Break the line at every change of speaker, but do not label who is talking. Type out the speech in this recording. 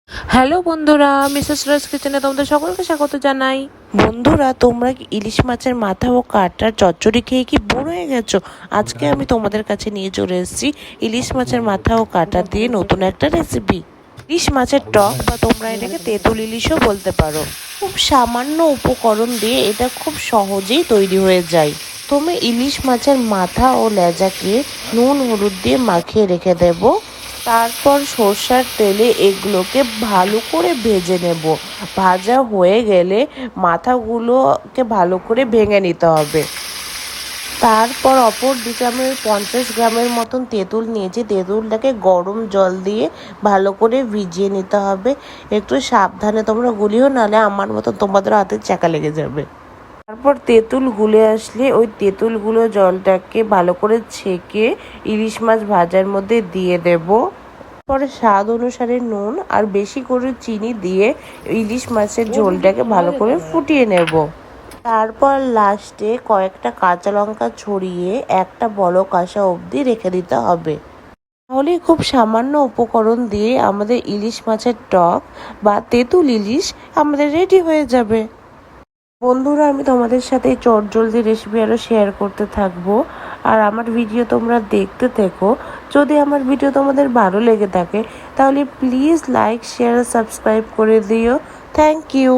Hello বন্ধুরা, Mrs রাজ কিচেনে তোমাদের সকলকে স্বাগত জানাই। বন্ধুরা, তোমরা কি ইলিশ মাছের মাথা ও কাঁটার চচ্চড়ি খেয়ে কি বোর হয়ে গেছো? আজকে আমি তোমাদের কাছে নিয়ে চলে এসেছি ইলিশ মাছের মাথা ও কাঁটা দিয়ে নতুন একটা রেসিপি। ইলিশ মাছের টক বা তোমরা এটাকে তেঁতুল ইলিশও বলতে পারো। খুব সামান্য উপকরণ দিয়ে এটা খুব সহজেই তৈরি হয়ে যায়। তুমি ইলিশ মাছের মাথা ও লেজাকে নুন হলুদ দিয়ে মাখিয়ে রেখে দেবো। তারপর সর্ষার তেলে এগুলোকে ভালো করে ভেজে নেব। ভাজা হয়ে গেলে মাথাগুলোকে ভালো করে ভেঙে নিতে হবে। তারপর অপর দিকে আমি 50 গ্রামের মতন তেঁতুল নিয়েছি। তেঁতুলটাকে গরম জল দিয়ে ভালো করে ভিজিয়ে নিতে হবে। একটু সাবধানে তোমরা গুলিও, নাহলে আমার মতন তোমাদের হাতে চাকা লেগে যাবে। তারপর তেঁতুল গুলে আসলে ওই তেঁতুলগুলো জলটাকে ভালো করে ছেঁকে ইলিশ মাছ ভাজার মধ্যে দিয়ে দেব। পরে স্বাদ অনুসারে নুন আর বেশি করে চিনি দিয়ে ইলিশ মাছের ঝোলটাকে ভালো করে ফুটিয়ে নেব। তারপর লাস্টে কয়েকটা কাঁচা লঙ্কা ছড়িয়ে একটা বলক আসা অবধি রেখে দিতে হবে। তাহলে খুব সামান্য উপকরণ দিয়ে আমাদের ইলিশ মাছের টক বা তেঁতুল ইলিশ আমাদের রেডি হয়ে যাবে। বন্ধুরা, আমি তোমাদের সাথে এই চটজলদি রেসিপি আরও শেয়ার করতে থাকবো। আর আমার ভিডিও তোমরা দেখতে থেকো। যদি আমার ভিডিও তোমাদের ভালো লেগে থাকে তাহলে প্লিজ লাইক, শেয়ার, সাবস্ক্রাইব করে দিও। Thank you.